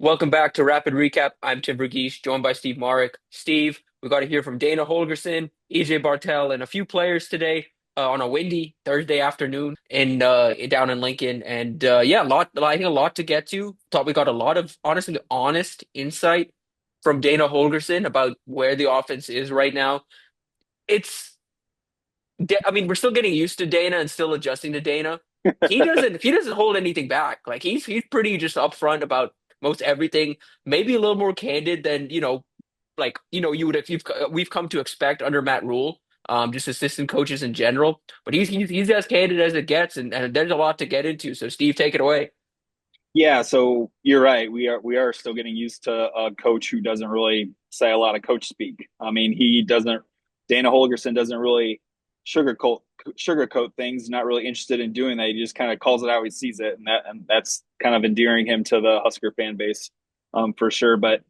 Welcome back to Rapid Recap. I'm Tim Verghese, joined by Steve Marik. Steve, we got to hear from Dana Holgorsen, EJ Barthel, and a few players today on a windy Thursday afternoon in down in Lincoln. And yeah, I think a lot to get to. Thought we got a lot of honest insight from Dana Holgorsen about where the offense is right now. It's I mean, we're still getting used to Dana and still adjusting to Dana. He doesn't hold anything back. Like he's pretty just upfront about most everything. Maybe a little more candid than you would if we've come to expect under Matt Rule. Just assistant coaches in general. But he's as candid as it gets, and there's a lot to get into. So Steve, take it away. Yeah, so you're right. We are still getting used to a coach who doesn't really say a lot of coach speak. I mean, he doesn't. Dana Holgerson doesn't really sugarcoat sugarcoat things. Not really interested in doing that. He just kind of calls it how he sees it, and that's kind of endearing him to the Husker fan base, for sure. But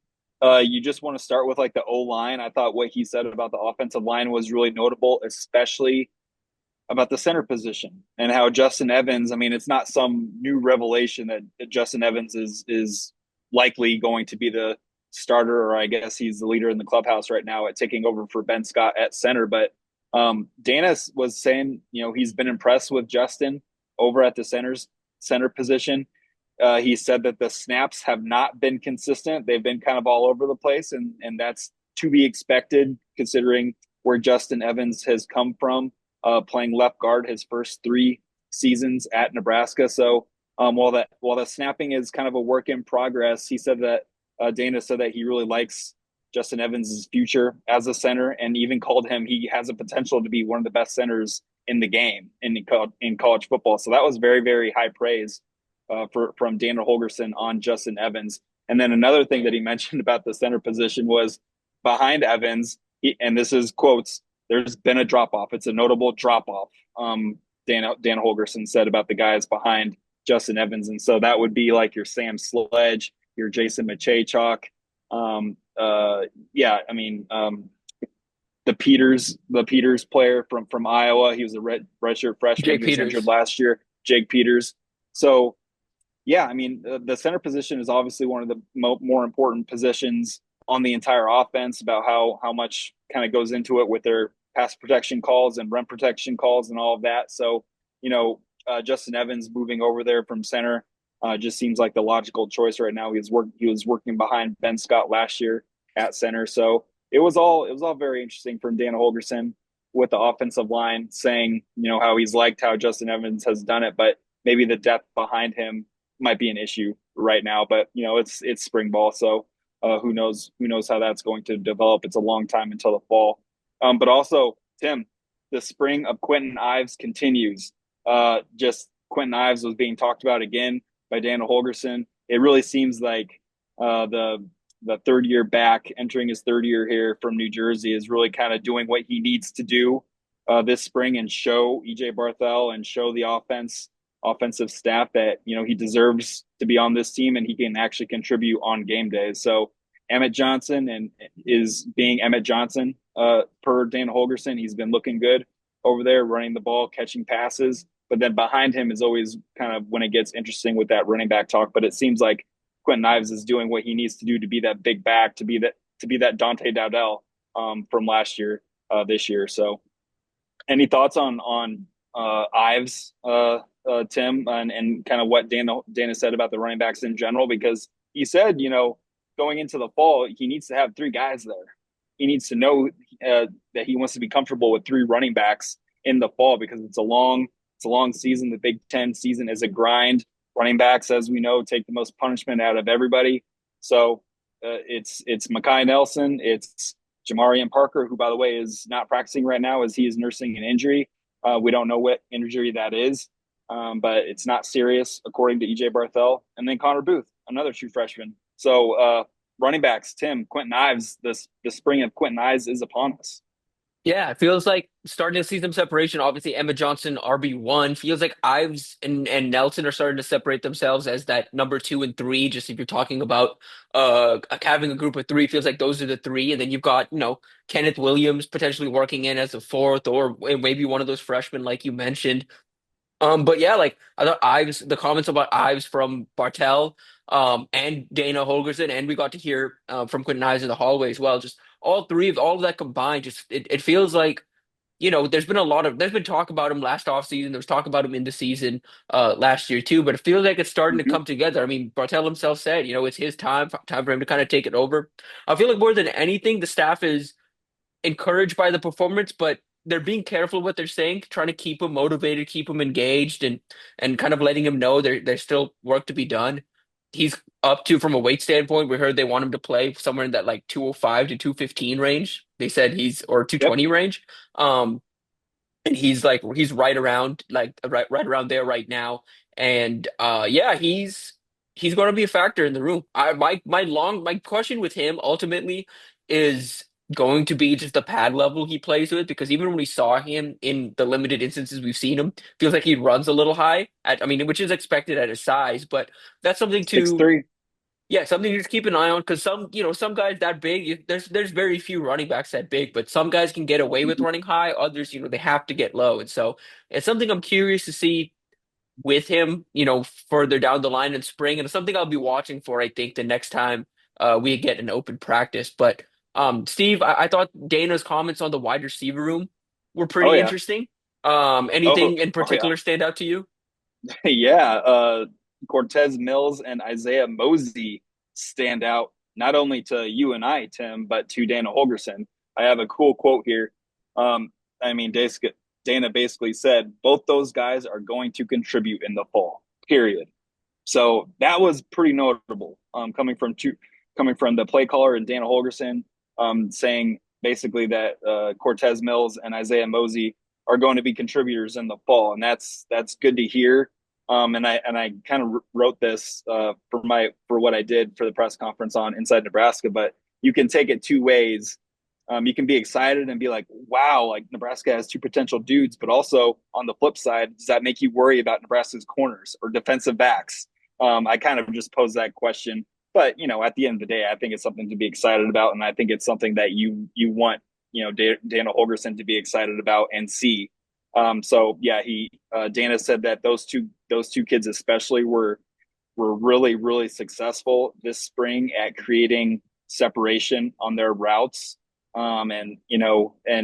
you just want to start with like the O line. I thought what he said about the offensive line was really notable, especially about the center position and how Justin Evans, I mean, it's not some new revelation that Justin Evans is likely going to be the starter, or I guess he's the leader in the clubhouse right now at taking over for Ben Scott at center. But Dana was saying, he's been impressed with Justin over at the center position. He said that the snaps have not been consistent. They've been kind of all over the place, and that's to be expected considering where Justin Evans has come from, playing left guard his first 3 seasons at Nebraska. So while the snapping is kind of a work in progress, he said that Dana said that he really likes Justin Evans' future as a center, and even called him he has a potential to be one of the best centers in the game in college football. So that was very, very high praise from Dana Holgerson on Justin Evans. And then another thing that he mentioned about the center position was behind Evans, and this is quotes, there's been a drop off. It's a notable drop off. Dana Holgerson said about the guys behind Justin Evans, and so that would be like your Sam Sledge, your Jason Machaychuk. Yeah, I mean, the Peters player from Iowa. He was a redshirt freshman. Jake He was injured Peters. last year. Jake Peters. So yeah, I mean, the center position is obviously one of the more important positions on the entire offense. About how much kind of goes into it with their pass protection calls and run protection calls and all of that. So, Justin Evans moving over there from center just seems like the logical choice right now. He was working behind Ben Scott last year at center, so it was all very interesting from Dana Holgerson with the offensive line, saying how he's liked how Justin Evans has done it, but maybe the depth behind him might be an issue right now. But it's spring ball, so who knows how that's going to develop. It's a long time until the fall. But also, Tim, the spring of Kwinten Ives continues. Just Kwinten Ives was being talked about again by Dana Holgerson. It really seems like the third year back, entering his third year here from New Jersey, is really kind of doing what he needs to do this spring and show EJ Barthel and show the offensive staff that he deserves to be on this team and he can actually contribute on game days. So Emmett Johnson and is being Emmett Johnson per Dana Holgerson. He's been looking good over there, running the ball, catching passes. But then behind him is always kind of when it gets interesting with that running back talk. But it seems like Kwinten Ives is doing what he needs to do to be that big back, to be that Dante Dowdell from last year, this year. So, any thoughts on Ives, Tim, and kind of what Dana said about the running backs in general? Because he said, going into the fall, he needs to have 3 guys there. He needs to know that he wants to be comfortable with 3 running backs in the fall because it's a long season. The Big Ten season is a grind. Running backs, as we know, take the most punishment out of everybody. So it's Makai Nelson, it's Jamarian Parker, who, by the way, is not practicing right now as he is nursing an injury. We don't know what injury that is, but it's not serious, according to EJ Barthel. And then Connor Booth, another true freshman. So running backs, Tim, Kwinten Ives, the spring of Kwinten Ives is upon us. Yeah, it feels like starting to see some separation. Obviously, Emma Johnson, RB1. Feels like Ives and Nelson are starting to separate themselves as that number 2 and 3. Just if you're talking about having a group of 3, feels like those are the 3. And then you've got, Kenneth Williams potentially working in as a fourth, or maybe one of those freshmen, like you mentioned. But yeah, like I thought the comments about Ives from Bartel, and Dana Holgorsen, and we got to hear from Kwinten Ives in the hallway as well. Just all of that combined, just it feels like there's been talk about him last offseason. There was talk about him in the season last year too, but it feels like it's starting to Hmm. come together. I mean, Barthel himself said, it's his time for him to kind of take it over. I feel like more than anything, the staff is encouraged by the performance, but they're being careful what they're saying, trying to keep him motivated, keep him engaged, and kind of letting him know there's still work to be done. He's up to from a weight standpoint. We heard they want him to play somewhere in that like 205 to 215 range. They said he's or Yep. 220 range. And he's right around right around there right now. And yeah, he's going to be a factor in the room. My question with him ultimately is going to be just the pad level he plays with, because even when we saw him in the limited instances we've seen him, feels like he runs a little high I mean, which is expected at his size, but that's something Six to three. yeah, something to just keep an eye on, because some guys that big, there's very few running backs that big, but some guys can get away with Hmm. running high. Others, they have to get low, and so it's something I'm curious to see with him, further down the line in spring, and it's something I'll be watching for. I think the next time we get an open practice. But Steve, I thought Dana's comments on the wide receiver room were Oh pretty yeah. interesting. Oh Anything in oh yeah. particular stand out to you? Yeah. Cortez Mills and Isaiah Mosey stand out not only to you and I, Tim, but to Dana Holgerson. I have a cool quote here. Um, I mean, Dana basically said both those guys are going to contribute in the fall. Period. So that was pretty notable. Coming from the play caller and Dana Holgerson, saying basically that Cortez Mills and Isaiah Mosey are going to be contributors in the fall, and that's good to hear. And I kind of wrote this for what I did for the press conference on Inside Nebraska, but you can take it two ways. You can be excited and be like, wow, like Nebraska has two potential dudes, but also on the flip side, does that make you worry about Nebraska's corners or defensive backs? I kind of just posed that question, but at the end of the day, I think it's something to be excited about, and I think it's something that you want Dana Holgerson to be excited about and see. So yeah, he Dana said that those two kids especially were really really successful this spring at creating separation on their routes. And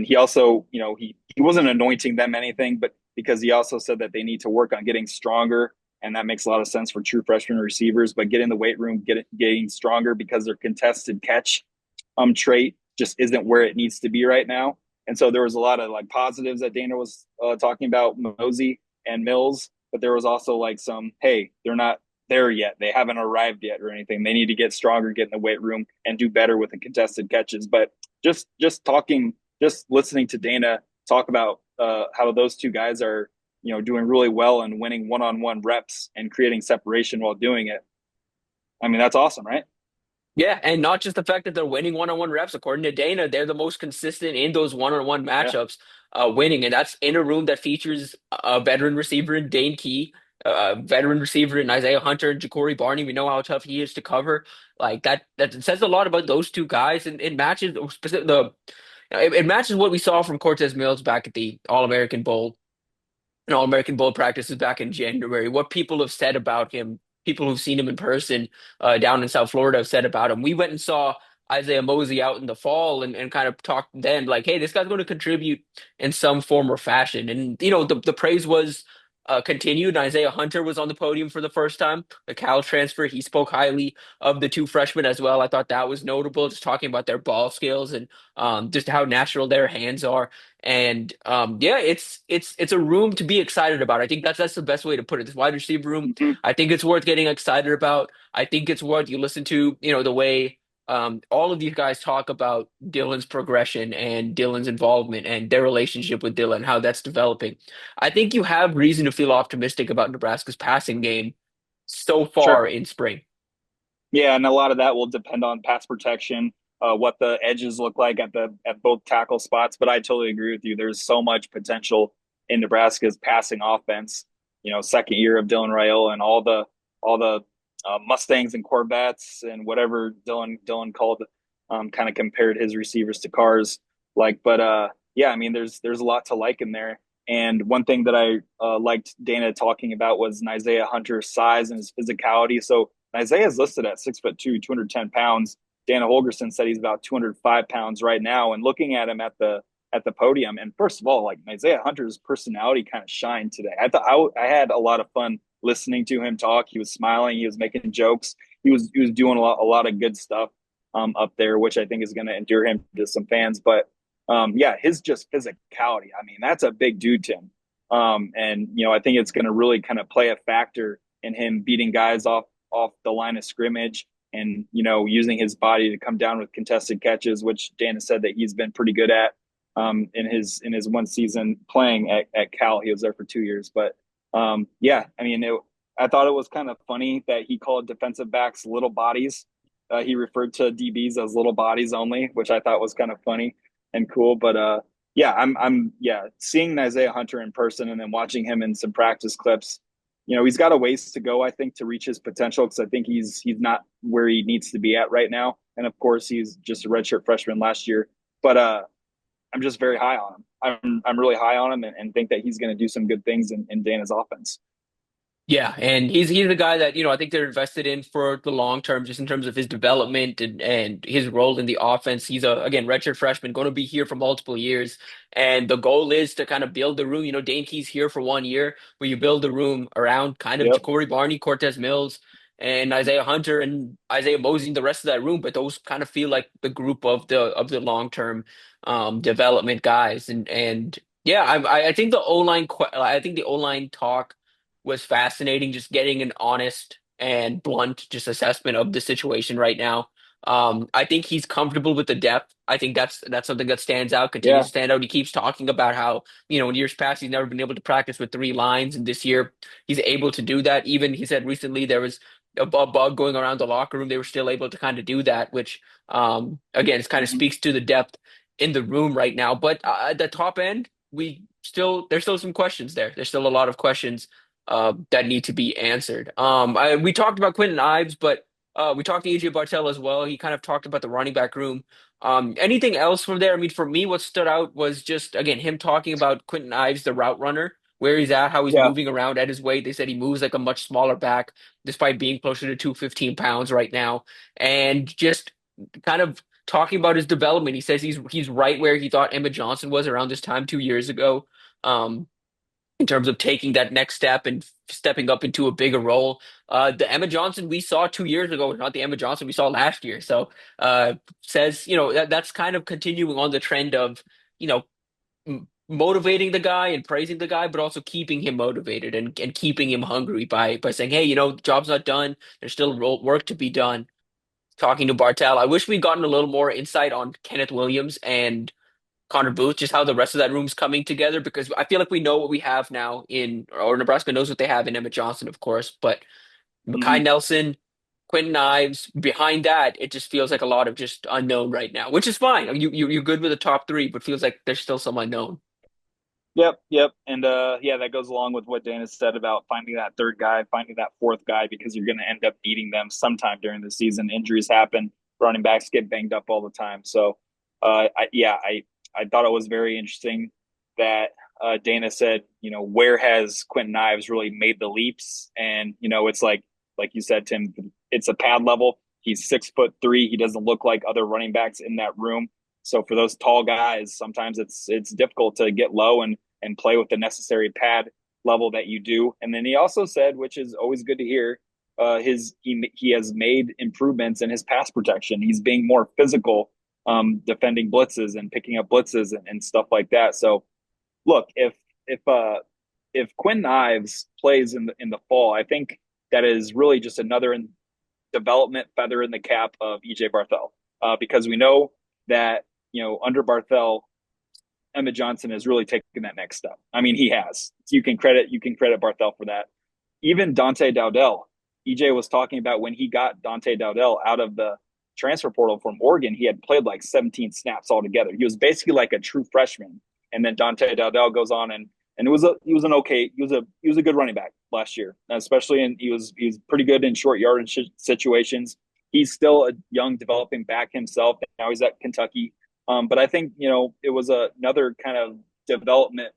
he also he wasn't anointing them anything, but because he also said that they need to work on getting stronger, and that makes a lot of sense for true freshman receivers. But get in the weight room, getting stronger, because their contested catch trait just isn't where it needs to be right now. And so there was a lot of like positives that Dana was talking about Mosey and Mills, but there was also like some, hey, they're not there yet. They haven't arrived yet or anything. They need to get stronger, get in the weight room, and do better with the contested catches. But just listening to Dana talk about how those two guys are doing really well and winning one-on-one reps and creating separation while doing it. I mean, that's awesome, right? Yeah, and not just the fact that they're winning one-on-one reps. According to Dana, they're the most consistent in those one-on-one Yeah. matchups, winning, and that's in a room that features a veteran receiver in Dane Key, a veteran receiver in Nyziah Hunter and Ja'Cory Barney. We know how tough he is to cover. Like that, that says a lot about those two guys, and it matches it matches what we saw from Cortez Mills back at the All-American Bowl and All-American Bowl practices back in January. What people have said about him, people who've seen him in person down in South Florida have said about him. We went and saw Isaiah Mosey out in the fall and kind of talked then like, hey, this guy's going to contribute in some form or fashion. And, the praise was continued. Nyziah Hunter was on the podium for the first time, the Cal transfer. He spoke highly of the two freshmen as well. I thought that was notable, just talking about their ball skills and just how natural their hands are. And yeah, it's a room to be excited about. I think that's the best way to put it. This wide receiver room, Mm-hmm. I think it's worth getting excited about. I think it's worth you listen to, the way all of these guys talk about Dylan's progression and Dylan's involvement and their relationship with Dylan, how that's developing. I think you have reason to feel optimistic about Nebraska's passing game so Sure. far in spring. Yeah, and a lot of that will depend on pass protection, what the edges look like at both tackle spots. But I totally agree with you. There's so much potential in Nebraska's passing offense. Second year of Dylan Raiola and all the Mustangs and Corvettes and whatever Dylan called, kind of compared his receivers to cars. Yeah, I mean, there's a lot to like in there. And one thing that I liked Dana talking about was Nyziah Hunter's size and his physicality. So Nyziah is listed at 6'2", 210 pounds. Dana Holgorsen said he's about 205 pounds right now. And looking at him at the podium, and first of all, like Nyziah Hunter's personality kind of shined today. I thought I had a lot of fun listening to him talk. He was smiling, he was making jokes, he was doing a lot of good stuff up there, which I think is going to endear him to some fans. But yeah, his just physicality. I mean, that's a big dude, Tim. And I think it's going to really kind of play a factor in him beating guys off the line of scrimmage and using his body to come down with contested catches, which Dana said that he's been pretty good at in his one season playing at Cal. He was there for 2 years, but yeah, I mean, I thought it was kind of funny that he called defensive backs little bodies. He referred to DBs as little bodies only, which I thought was kind of funny and cool. But yeah, I'm seeing Nyziah Hunter in person and then watching him in some practice clips. He's got a ways to go, I think, to reach his potential because I think he's not where he needs to be at right now. And of course, he's just a redshirt freshman last year. But I'm just very high on him. I'm really high on him and think that he's going to do some good things in Dana's offense. Yeah, and he's the guy that, I think they're invested in for the long term, just in terms of his development and his role in the offense. He's again, redshirt freshman, going to be here for multiple years. And the goal is to kind of build the room. Dane Key's here for 1 year, where you build the room around kind of Yep. Ja'Cory Barney, Cortez Mills, and Nyziah Hunter and Isaiah Mosey, the rest of that room. But those kind of feel like the group of the long term development guys. And yeah, I think the O line, I think the O line talk was fascinating, just getting an honest and blunt just assessment of the situation right now. I think he's comfortable with the depth. I think that's something that stands out, continues Yeah. to stand out. He keeps talking about how, in years past he's never been able to practice with three lines, and this year he's able to do that. Even he said recently there was a bug going around the locker room. They were still able to kind of do that, which again, it kind of Mm-hmm. speaks to the depth in the room right now. But at the top end, there's still some questions there. There's still a lot of questions that need to be answered. We talked about Kwinten Ives, but we talked to EJ Barthel as well. He kind of talked about the running back room. Anything else from there? I mean, for me, what stood out was just, again, him talking about Kwinten Ives, the route runner, where he's at, how he's Yeah. moving around at his weight. They said he moves like a much smaller back, despite being closer to 215 pounds right now. And just kind of talking about his development. He says he's right where he thought Emma Johnson was around this time 2 years ago. In terms of taking that next step and stepping up into a bigger role. The Emma Johnson we saw 2 years ago is not the Emma Johnson we saw last year. So says, that's kind of continuing on the trend of, you know, motivating the guy and praising the guy, but also keeping him motivated and keeping him hungry by saying, hey, the job's not done. There's still work to be done. Talking to Bartel, I wish we'd gotten a little more insight on Kenneth Williams and Connor Booth, just how the rest of that room's coming together, because I feel like we know what we have now or Nebraska knows what they have in Emmett Johnson, of course, but Mm-hmm. Makai Nelson, Quentin Ives, behind that, it just feels like a lot of just unknown right now, which is fine. You're good with the top three, but feels like there's still some unknown. Yep, yep. And yeah, that goes along with what Dana said about finding that third guy, finding that fourth guy, because you're going to end up needing them sometime during the season. Injuries happen, running backs get banged up all the time. So, I thought it was very interesting that Dana said, where has Kwinten Ives really made the leaps? And it's like you said, Tim, it's a pad level. He's 6'3". He doesn't look like other running backs in that room. So for those tall guys, sometimes it's difficult to get low and play with the necessary pad level that you do. And then he also said, which is always good to hear, he has made improvements in his pass protection. He's being more physical, defending blitzes and picking up blitzes and stuff like that. So look, if Quinn Ives plays in the fall, I think that is really just another development feather in the cap of EJ Barthel, because we know that under Barthel, Emmett Johnson has really taken that next step. I mean, he has. You can credit Barthel for that. Even Dante Dowdell, EJ was talking about when he got Dante Dowdell out of the transfer portal from Oregon, he had played like 17 snaps altogether. He was basically like a true freshman. And then Dante Dowdell goes on and he was a good running back last year, especially he was pretty good in short yardage situations. He's still a young developing back himself. Now he's at Kentucky. But I think it was another kind of development.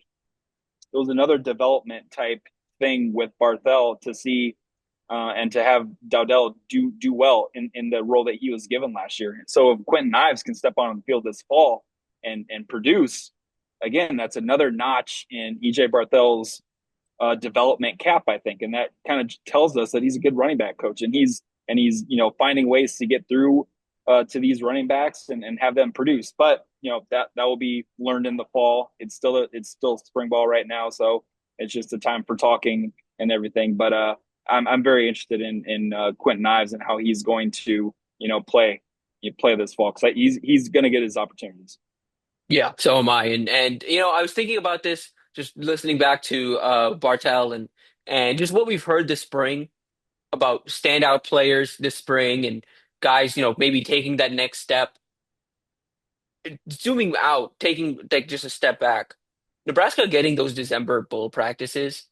It was another development type thing with Barthel to see and to have Dowdell do well in the role that he was given last year. So if Kwinten Ives can step on the field this fall and produce, again, that's another notch in EJ Barthel's development cap, I think, and that kind of tells us that he's a good running back coach, and he's finding ways to get through to these running backs and have them produce. But that will be learned in the fall. It's still spring ball right now, so it's just a time for talking and everything. But I'm very interested in Kwinten Ives and how he's going to play this fall because he's going to get his opportunities. Yeah, so am I. And I was thinking about this just listening back to Bartel and just what we've heard this spring about standout players this spring and guys, maybe taking that next step. Zooming out, taking like just a step back. Nebraska getting those December bowl practices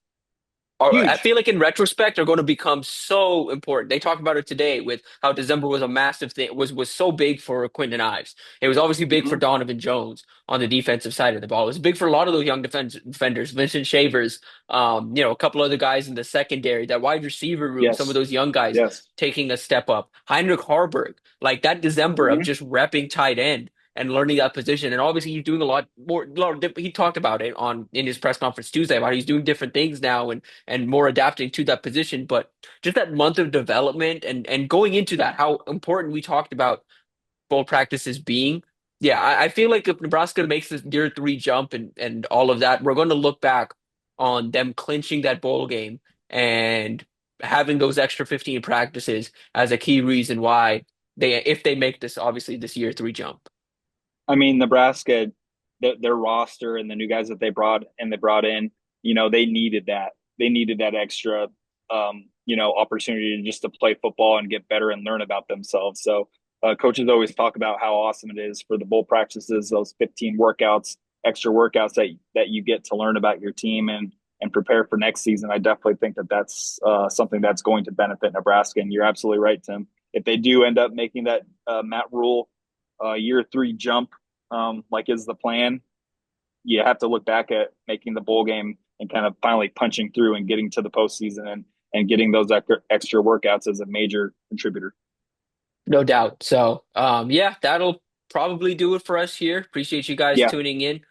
I Huge. feel like in retrospect are going to become so important. They talked about it today with how December was a massive thing, was so big for Kwinten Ives. It was obviously big for Mm-hmm. Donovan Jones on the defensive side of the ball. It was big for a lot of those young defenders, Vincent Shavers, a couple other guys in the secondary, that wide receiver room, some of Yes. those young guys Yes. taking a step up. Heinrich Harburg, like that December of Mm-hmm. just repping tight end and learning that position. And obviously he's doing a lot more. He talked about it in his press conference Tuesday about he's doing different things now and more adapting to that position. But just that month of development and going into that, how important we talked about bowl practices being. Yeah, I feel like if Nebraska makes this year three jump and all of that, we're going to look back on them clinching that bowl game and having those extra 15 practices as a key reason why if they make this, obviously this year three jump. I mean, Nebraska, their roster and the new guys that they brought in, they needed that. They needed that extra, opportunity just to play football and get better and learn about themselves. So, coaches always talk about how awesome it is for the bowl practices, those 15 workouts, extra workouts that you get to learn about your team and prepare for next season. I definitely think that that's something that's going to benefit Nebraska. And you're absolutely right, Tim. If they do end up making that Matt Rule year three jump, like is the plan, you have to look back at making the bowl game and kind of finally punching through and getting to the postseason and getting those extra workouts as a major contributor. No doubt. So, yeah, that'll probably do it for us here. Appreciate you guys Yeah. tuning in.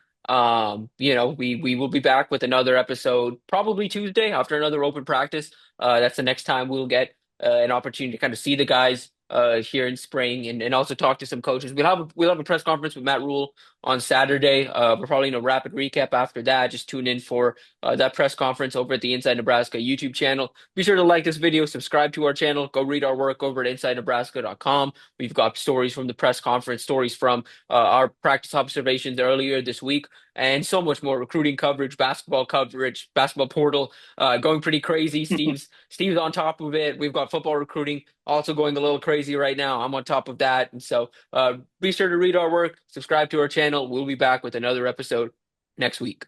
We will be back with another episode probably Tuesday after another open practice. That's the next time we'll get an opportunity to kind of see the guys here in spring and also talk to some coaches. We'll have a press conference with Matt Rule on Saturday. We're probably in a rapid recap after that. Just tune in for that press conference over at the Inside Nebraska YouTube channel. Be sure to like this video, subscribe to our channel, go read our work over at InsideNebraska.com. We've got stories from the press conference, stories from our practice observations earlier this week, and so much more recruiting coverage, basketball portal, going pretty crazy. Steve's on top of it. We've got football recruiting also going a little crazy right now. I'm on top of that. And so be sure to read our work, subscribe to our channel. We'll be back with another episode next week.